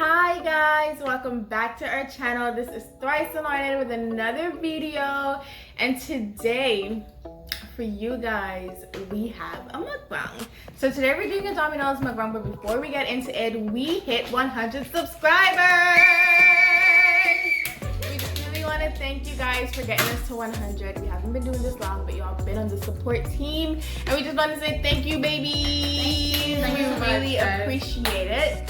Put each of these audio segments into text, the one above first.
Hi guys, welcome back to our channel. This is ThriceAnointed with another video, and today for you guys we have a mukbang. So today we're doing a Dominos mukbang, but before we get into it, we hit 100 subscribers. We just really want to thank you guys for getting us to 100. We haven't been doing this long, but y'all been on the support team, and we just want to say thank you, babies. We really appreciate it.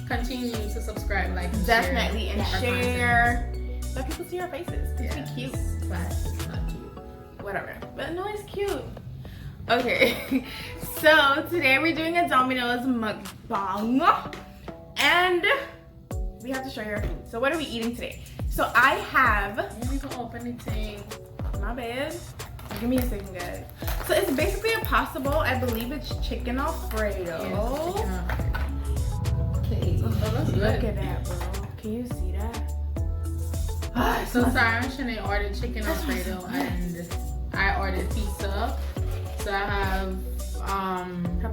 Continue to subscribe, like, and definitely, and share. Let people see our faces. It's cute. But it's not cute. Whatever. But no, it's cute. Okay. So today we're doing a Domino's mukbang, and we have to show you our food. So what are we eating today? So I have. You need to open the thing. My bad. Give me a second, guys. So it's basically a pasta bowl. I believe it's chicken Alfredo. Yes, okay. Oh, that's good. Look at that, bro. Can you see that? So Sarah and Shanae ordered chicken Alfredo, and I ordered pizza. So I have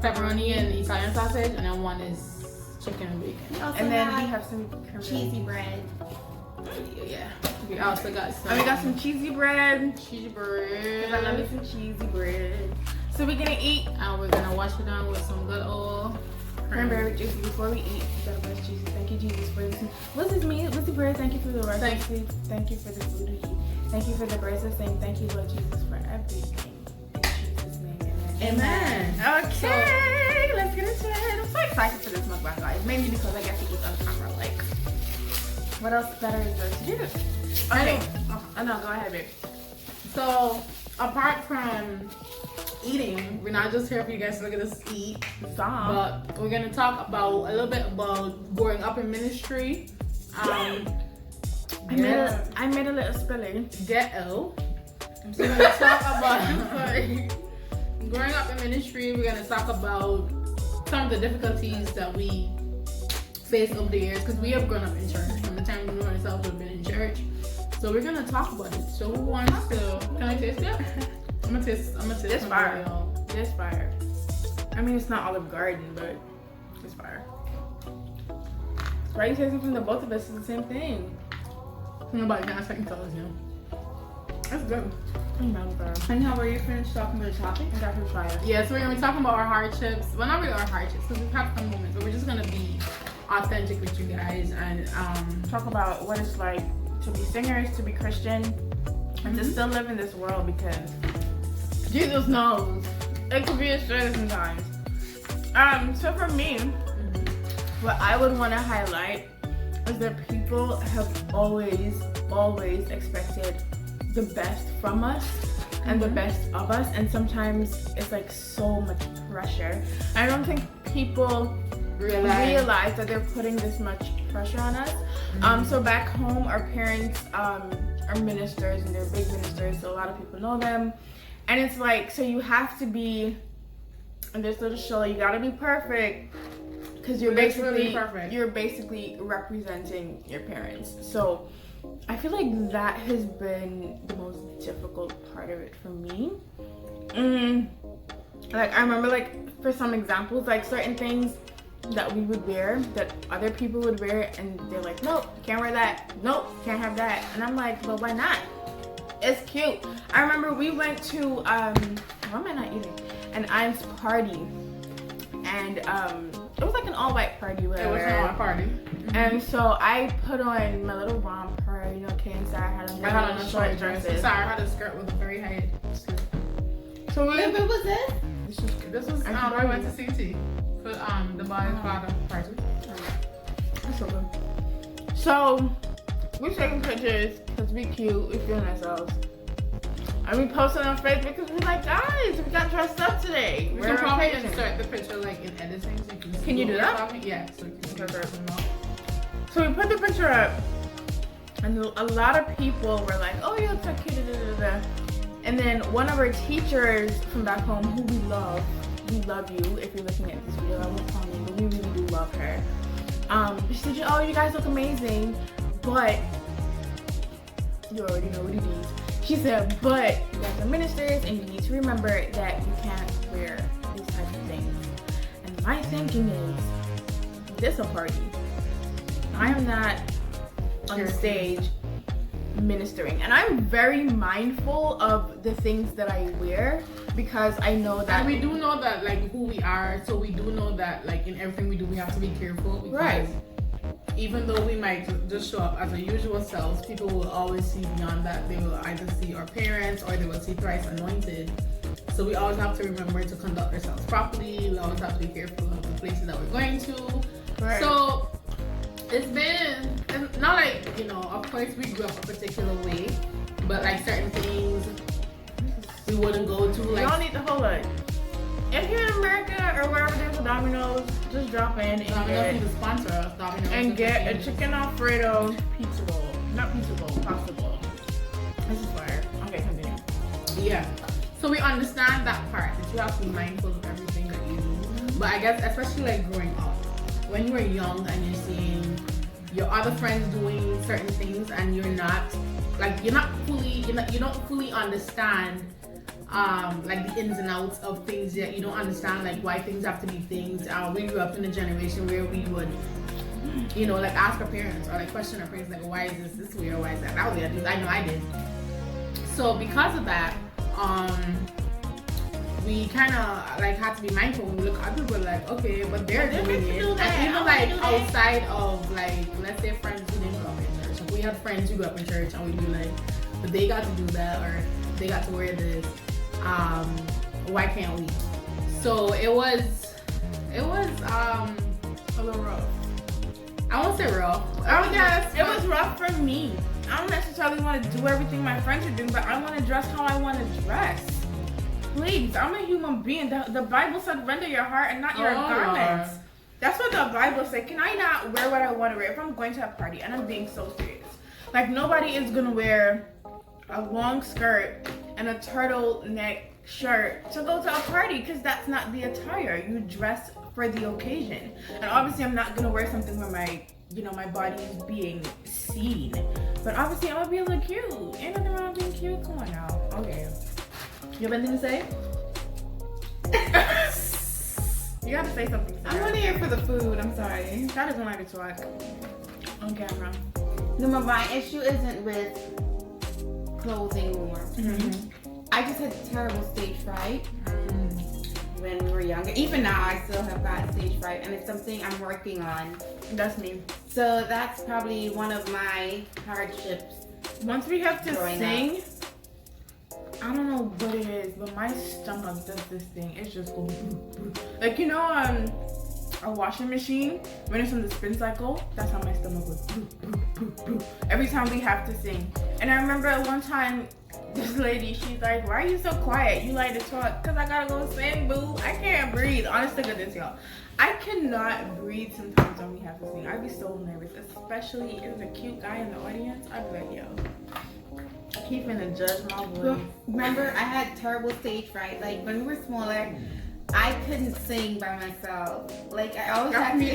pepperoni and Italian sausage, and then one is chicken and bacon. And then we have some cheesy bread. Yeah. We also got some. And we got some cheesy bread. Cheesy bread. I love me some cheesy bread. So we're gonna eat, and we're gonna wash it down with some good old cranberry juice. Before we eat, we gotta bless Jesus. Thank you, Jesus, for this. What's this mean? What's the bread? Thank you for the rest. Thank you for the food we eat. Thank you for the grace of saying thank you, Lord Jesus, for everything. In Jesus' name, amen. Amen. Okay, let's get into it. I'm so excited for this mukbang, guys. Mainly because I get to eat on camera. Like, what else better is there to do? Okay. Oh no, go ahead, babe. So, apart from eating, we're not just here for you guys to look at us eat, but we're gonna talk about a little bit about growing up in ministry. I made a little spelling. Ghetto. So we're gonna talk about growing up in ministry. We're gonna talk about some of the difficulties that we faced over the years, because we have grown up in church. From the time we knew ourselves, we've been in church. So we're gonna talk about it. So who wants to? Can I taste it? I'm gonna taste. This fire. This fire. I mean, it's not Olive Garden, but it's fire. Why are you tasting from the both of us? It's the same thing. Nobody can second tell us, you know. That's good. And how were you finished talking about the topic? I got her fire. Yeah, so we're gonna be talking about our hardships. Well, not really our hardships, because we've had fun moments, but we're just gonna be authentic with you guys and talk about what it's like to be singers, to be Christian, and to still live in this world, because Jesus knows it could be a struggle sometimes. So for me, what I would want to highlight is that people have always expected the best from us and the best of us, and sometimes it's like so much pressure. I don't think people realize that they're putting this much pressure on us. So back home, our parents are ministers, and they're big ministers, so a lot of people know them. And it's like, so you have to be, in this little show, you gotta be perfect, because you're basically representing your parents. So I feel like that has been the most difficult part of it for me. Like, I remember, like, for some examples, like certain things that we would wear that other people would wear, and they're like, nope, can't wear that, nope, can't have that. And I'm like, but why not? It's cute. I remember we went to why am I not eating? An Ives party, and it was like an all-white party, whatever. It was an all-white party. And so I put on my little romper, you know, Kay and Sarah had on their short dresses. Sarah had a skirt with a very high skirt. So what was this? This was we went to CT for the body's father party. That's so good. So we're taking pictures because we cute, we feeling ourselves. And we posted on Facebook because we're like, guys, we got dressed up today. We can probably insert the picture like in editing, so you can see. Can you do that? Yeah, so you can see her. So we put the picture up, and a lot of people were like, oh, you look so cute, da, da, da. And then one of our teachers from back home, who we love you if you're looking at this video, I won't call me, but we really do love her. She said, oh, you guys look amazing, but you already know what it is. She said, but you guys are ministers, and you need to remember that you can't wear these types of things. And my thinking is, this a party. I am not on stage ministering, and I'm very mindful of the things that I wear because I know that and we do know that like who we are, so we do know that like in everything we do we have to be careful because right. Even though we might just show up as our usual selves, people will always see beyond that. They will either see our parents or they will see ThriceAnointed. So we always have to remember to conduct ourselves properly. We always have to be careful of the places that we're going to. Right. So it's not like, you know, of course we grew up a particular way, but like certain things we wouldn't go to. Like, y'all need to hold it. If you're in America or wherever there's a Domino's, just drop in and Dominos need to sponsor us. Dominos and get a chicken Alfredo pizza bowl. Not pizza bowl, pasta bowl. This is fire. Okay, continue. Yeah. So we understand that part, that you have to be mindful of everything that you do. But I guess especially like growing up, when you were young and you're seeing your other friends doing certain things and you're not like you don't fully understand like the ins and outs of things yet. You don't understand like why things have to be things. We grew up in a generation where we would, you know, like ask our parents or like question our parents like, why is this way or why is that way? At least I know I did. So because of that, we kind of like had to be mindful when we look at people like, okay, but they're doing it. And even like outside of like, let's say friends who didn't grow up in church. If we have friends who grew up in church and we'd be like, but they got to do that or they got to wear this. Why can't we? So it was a little rough. I won't say rough. It was rough for me. I don't necessarily want to do everything my friends are doing, but I want to dress how I want to dress. Please, I'm a human being. The Bible said render your heart and not your garments. That's what the Bible said. Can I not wear what I want to wear if I'm going to a party? And I'm being so serious. Like, nobody is going to wear a long skirt and a turtleneck shirt to go to a party because that's not the attire. You dress for the occasion. And obviously I'm not gonna wear something where my body is being seen. But obviously I'm gonna be a little cute. Ain't nothing wrong with being cute. Come on now. Okay. You have anything to say? You gotta say something. I'm only here for the food. I'm sorry. That doesn't like to talk on camera. No, my issue isn't with clothing more. Mm-hmm. I just had terrible stage fright when we were younger. Even now, I still have bad stage fright, and it's something I'm working on. That's me. So that's probably one of my hardships. Once we have to sing, I don't know what it is, but my stomach does this thing. It's just going like, you know, a washing machine when it's on the spin cycle. That's how my stomach goes every time we have to sing. And I remember at one time, this lady, she's like, why are you so quiet? You like to talk? Because I gotta go sing, boo. I can't breathe. Honest to goodness, y'all. I cannot breathe sometimes when we have to sing. I'd be so nervous, especially if there's a cute guy in the audience. I'd be like, yo, keep finna judge my voice. Remember, I had terrible stage fright. Like, when we were smaller, I couldn't sing by myself. Like, I always had to...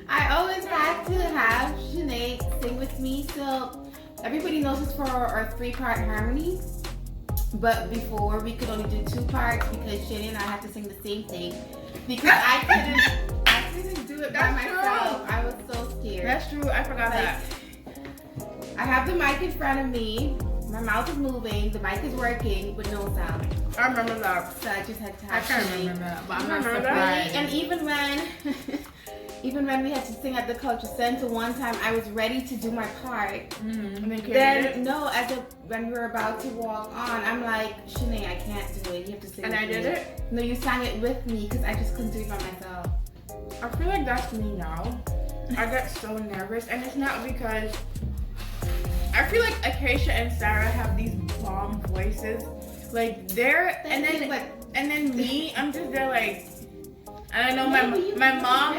I always had to have Sinead sing with me. So everybody knows it's for our 3-part harmony. But before, we could only do 2 parts because Shani and I had to sing the same thing. Because I couldn't do it by myself. I was so scared. That's true. I forgot that. I have the mic in front of me. My mouth is moving. The mic is working, but no sound. I remember that. So I just had to I have can't Sinead. remember that, but I'm not Remember surprised. And even when we had to sing at the culture center one time, I was ready to do my part. And then When we were about to walk on, I'm like, Shanae, I can't do it. You have to sing. And with I me. did it? No, you sang it with me because I just couldn't do it by myself. I feel like that's me now. I get so nervous, and it's not because I feel like Acacia and Sarah have these bomb voices. Like and then me, I'm just there like, and I know my mom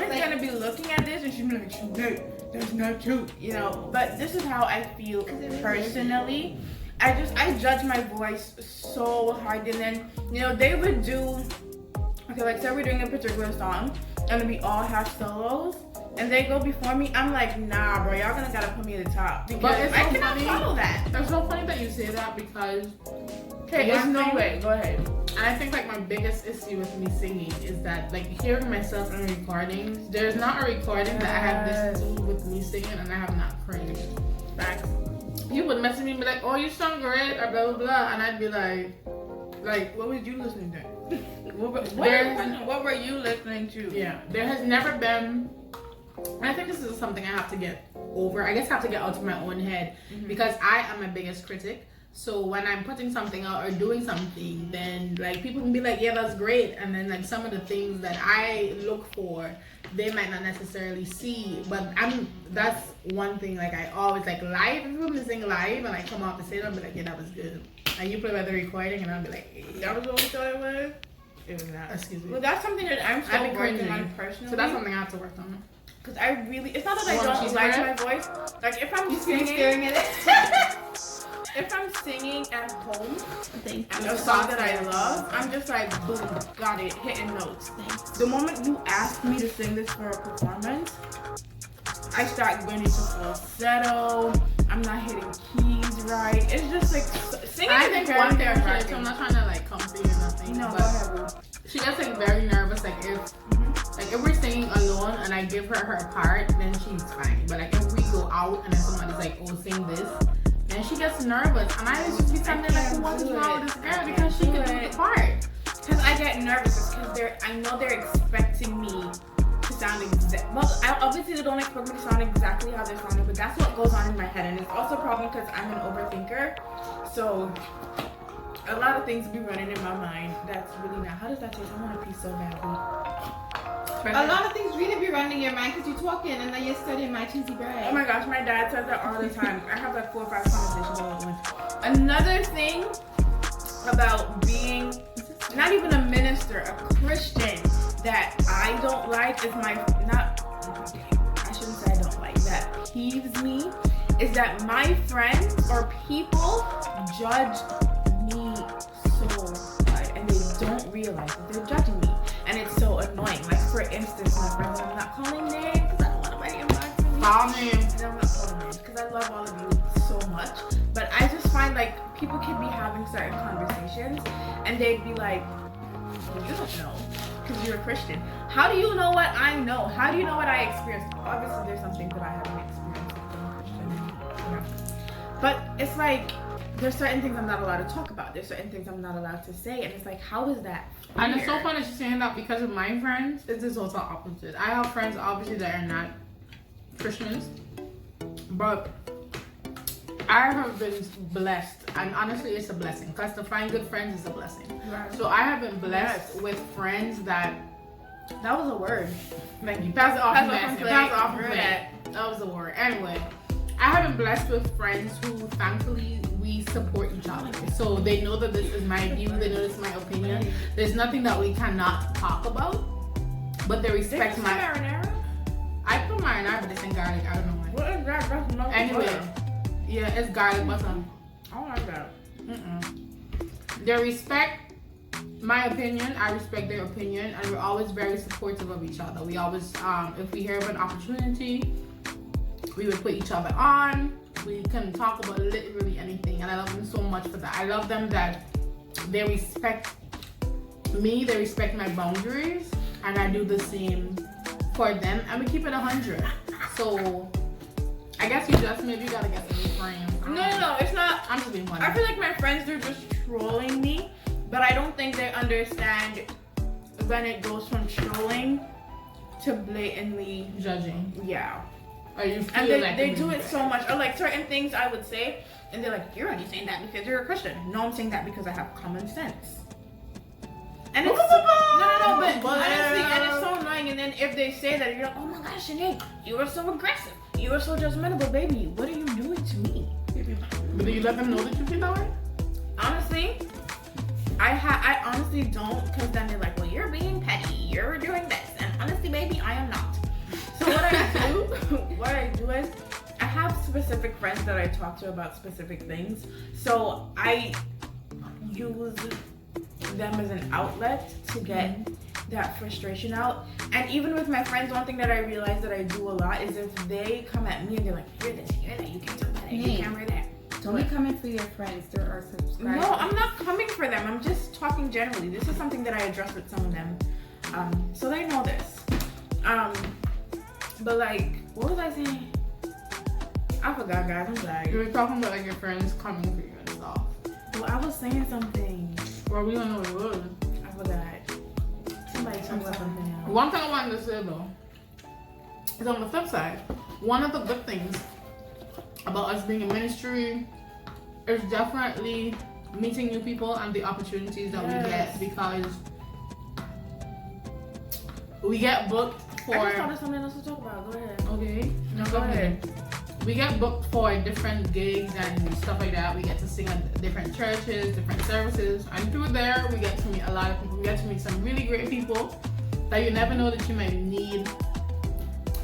is gonna be looking at this and she's like, that's not true, you know. But this is how I feel personally. I judge my voice so hard, and then they would do. Okay, like say we're doing a particular song, and we all have solos, and they go before me, I'm like, nah, bro, y'all gotta put me at the top because But it's so I cannot funny. follow that. It's so funny that you say that because Okay, there's no way. Go ahead. and I think like my biggest issue with me singing is that like hearing myself in recordings, there's not a recording that I have listened to with me singing and I have not cringed. Facts. You would message me and be like, oh, you sound great, or blah blah blah, and I'd be like, What was you listening to? There's- What were you listening to? yeah, there has never been. And I think this is something I have to get over. I guess I have to get out of my own head because I am my biggest critic. So when I'm putting something out or doing something, then like people can be like, yeah, that's great, and then like some of the things that I look for, they might not necessarily see. But that's one thing like I always like live. If people sing live and I come out to say it, I'll be like, yeah, that was good. And you play by the recording, and I'll be like, That was what we thought it was? It was not. excuse me. Well, that's something that I'm I've still been working cringing. on personally. So that's something I have to work on. Because I really, it's not that I You want don't cheese like bread? my voice. Like if I'm You singing, staring at it. if I'm singing at home Thank and you. a song that I love, I'm just like, boom, got it, hitting notes. The moment you ask me to sing this for a performance, I start going into falsetto. I'm not hitting keys right. It's just like singing. I is think very one thing, right? So nerve-wracking. I'm not trying to like comfy or nothing. No, go but ahead, boo. she gets like very nervous. Like if we're singing alone and I give her part, then she's fine. But like if we go out and then somebody's like, oh, sing this, then she gets nervous. And I just be standing there like, what is wrong with this girl? Because she can do the part. Because I get nervous because I know they're expecting me to sound obviously they don't expect me to sound exactly how they're sounding, but that's what goes on in my head. And it's also a problem because I'm an overthinker. So a lot of things be running in my mind that's really not. How does that taste? I want to pee so badly. A lot of things really be running in your mind because you're talking and then you're studying my cheesy bread. Oh my gosh, my dad says that all the time. I have like 4 or 5 conversations all at once. Another thing about being not even a minister, a Christian, that I don't like is I shouldn't say I don't like, that peeves me, is that my friends or people judge me so hard and they don't realize that they're judging me. And it's so annoying. Like for instance, my friends, I'm not calling names because I don't want nobody inboxing me. Call me. And I'm not calling names because I love all of you so much. But I just find like people can be having certain conversations and they'd be like, well, you don't know because you're a Christian. How do you know what I know? How do you know what I experienced? Obviously, there's some things that I haven't experienced as being Christian. You know? But it's like, there's certain things I'm not allowed to talk about. There's certain things I'm not allowed to say. And it's like, how is that fair? And it's so funny she's saying that because of my friends, it's just also opposite. I have friends obviously that are not Christians, but I have been blessed, and honestly it's a blessing because to find good friends is a blessing. Right. So I have been blessed Yes. with friends that That was a word. Thank you. Pass it off. Pass it Pass off it from off. plate. That was the word. Anyway, I have been blessed with friends who, thankfully, we support each other. So they know that this is my view. They know this is my opinion. There's nothing that we cannot talk about, but they respect my. marinara? I put marinara, but it's in garlic. I don't know why. What is that? That's no Anyway, butter. yeah, it's garlic butter. I don't like that. They respect my opinion. I respect their opinion, and we're always very supportive of each other. We always, if we hear of an opportunity, we would put each other on. We can talk about literally anything, and I love them so much for that. I love them that they respect me, they respect my boundaries, and I do the same for them, and we keep it 100. So I guess you just maybe gotta get some new friends. No, it's not. I'm just being funny. I feel like my friends, they're just trolling me, but I don't think they understand when it goes from trolling to blatantly, judging. yeah. Or you feel And they, like they you're do being it so much. Or like certain things I would say, and they're like, you're only saying that because you're a Christian. No, I'm saying that because I have common sense. And it's no, but honestly, and it's so annoying. And then if they say that, you're like, oh my gosh, Sinead, you are so aggressive. You are so judgmental. But baby, what are you doing to me? But do you let them know that you feel that way? Honestly, I honestly don't, because then they're like, well, you're being petty. You're doing this. And honestly, baby, I am not. So what I do is I have specific friends that I talk to about specific things. So I use them as an outlet to get that frustration out. And even with my friends, one thing that I realized that I do a lot is if they come at me and they're like, hear this, hear that, you can't talk about that, you can't wear that. Don't be coming for your friends. There are subscribers. No, I'm not coming for them. I'm just talking generally. This is something that I address with some of them. So they know this. But like, what was I saying? I forgot, guys. I'm sorry. You were talking about like your friends coming for you and stuff. Well, I was saying something. Well, we don't know what it was. I forgot. Somebody talking about something else. One thing I wanted to say though is on the flip side, one of the good things about us being in ministry is definitely meeting new people and the opportunities that we get, because we get booked for. I just thought of something else to talk about. Go ahead. Okay, no, go ahead. We get booked for different gigs and stuff like that. We get to sing at different churches, different services, and through there we get to meet a lot of people. We get to meet some really great people that you never know that you might need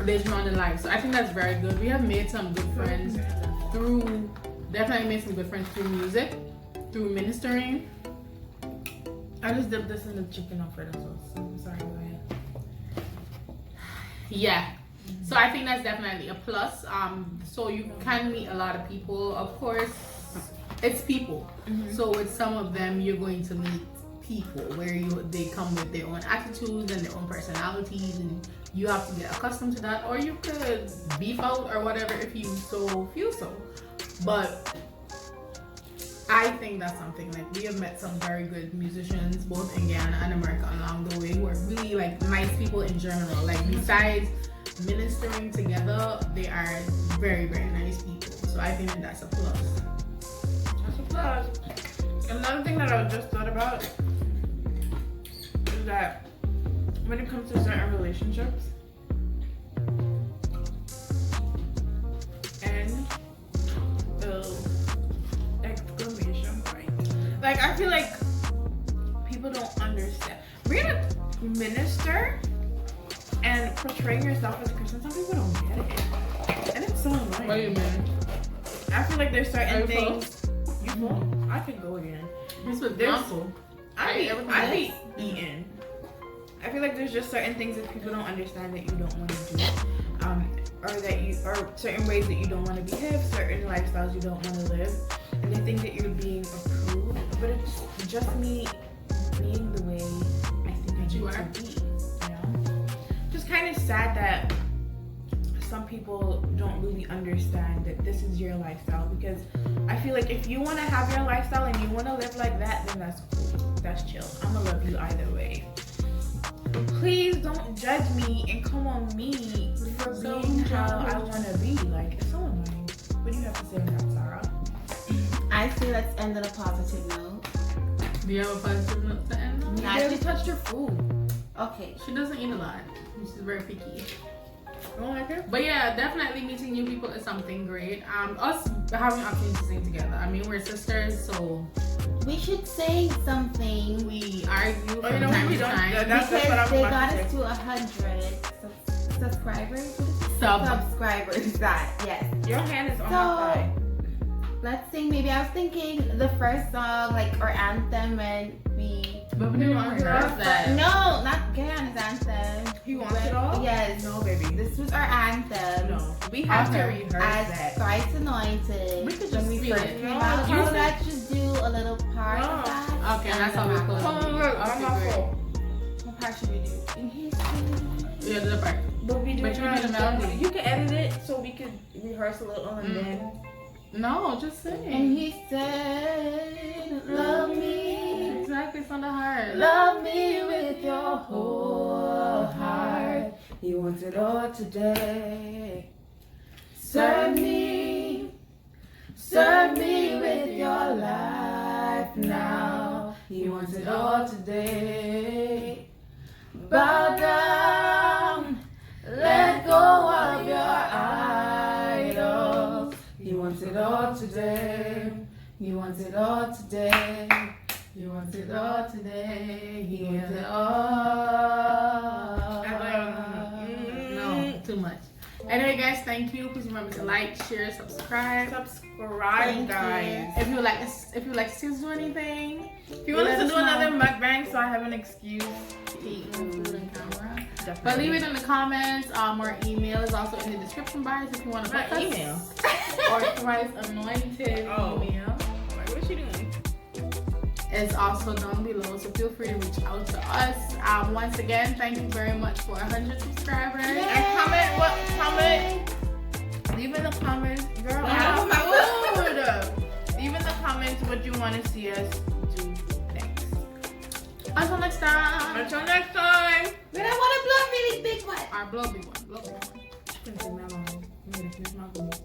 later on in life. So I think that's very good. We have made some good friends through, definitely made some good friends through music, through ministering. I just dipped this in the chicken Alfredo sauce. I'm sorry, go ahead. Yeah. So I think that's definitely a plus. So you can meet a lot of people. Of course, it's people. So with some of them, you're going to meet people where they come with their own attitudes and their own personalities, and you have to get accustomed to that, or you could beef out or whatever if you so feel so. But I think that's something, like, we have met some very good musicians both in Ghana and America along the way who are really like nice people in general. Like, besides ministering together, they are very, very nice people. So I think that's a plus. That's a plus. Another thing that I just thought about is that when it comes to certain relationships and the exclamation point, like, I feel like people don't understand. We're gonna minister and portraying yourself as a Christian. Some people don't get it, and it's so annoying. What do you mean? I feel like there's certain things. Full? You full? I could go again. This was There's- full. I be eating. I feel like there's just certain things that people don't understand that you don't want to do, or certain ways that you don't want to behave, certain lifestyles you don't want to live, and they think that you're being approved, but it's just me being the way I think I You need are. to be. You know, just kind of sad that some people don't really understand that this is your lifestyle, because I feel like if you want to have your lifestyle and you want to live like that, then that's cool. That's chill. I'm gonna love you either way. Please don't judge me and come on me for being how I want to be. Like, it's so annoying. What do you have to say on that, Sarah? I say let's end on a positive note. Do you have a positive note to end on? You barely touched your food. Okay. She doesn't eat a lot. She's very picky. You don't like it? But yeah, definitely meeting new people is something great. Us having opportunities to sing together. I mean, we're sisters, so We should say something. we argue Oh, from you know what? time We to don't. time. That's what I Because was they about got to us say. to 100 subscribers. Sub. Subscribers. That, yes. Your hand is on So, my thigh. let's sing. Maybe I was thinking the first song, like, or anthem, when we. But we didn't want to rehearse that. No, not Gayan's anthem. He wants it all? Yes. No, baby. This was our anthem. No. We have to Okay. rehearse As that. ThriceAnointed. We could when just we feel first it. came No, out. you So sing. let's just do a little part No. of that. Okay, that's how we close. Come on, look. I'm not Okay, full. What part should we do? In his Yeah, the part. But we do But you do the melody. You can edit it so we could rehearse a little and then. No, just And sing. he said, love me. Exactly, it's on the heart. Love me with your whole heart. He wants it all today. Serve me with your life now. He wants it all today. Bow down, let go of your idols. He wants it all today. He wants it all today. He wants it all today. He wants it all. No, too much. Anyway, guys, thank you. Please remember to like, share, subscribe. Subscribe, guys. If you would like to see us do anything, If you want us to do another mukbang, so I have an excuse to eat food on camera. Definitely. But leave it in the comments. Our email is also in the description box if you want to book us. email. Or ThriceAnointed email. Like, what's she doing? Is also down below, so feel free to reach out to us. Once again, thank you very much for 100 subscribers. And comment. Leave in the comments, girl. Leave in the comments what you want to see us do next. Until next time. Until next time. But I want to blow a really big one. Our blow big one. It's gonna take me long. I'm gonna finish my food.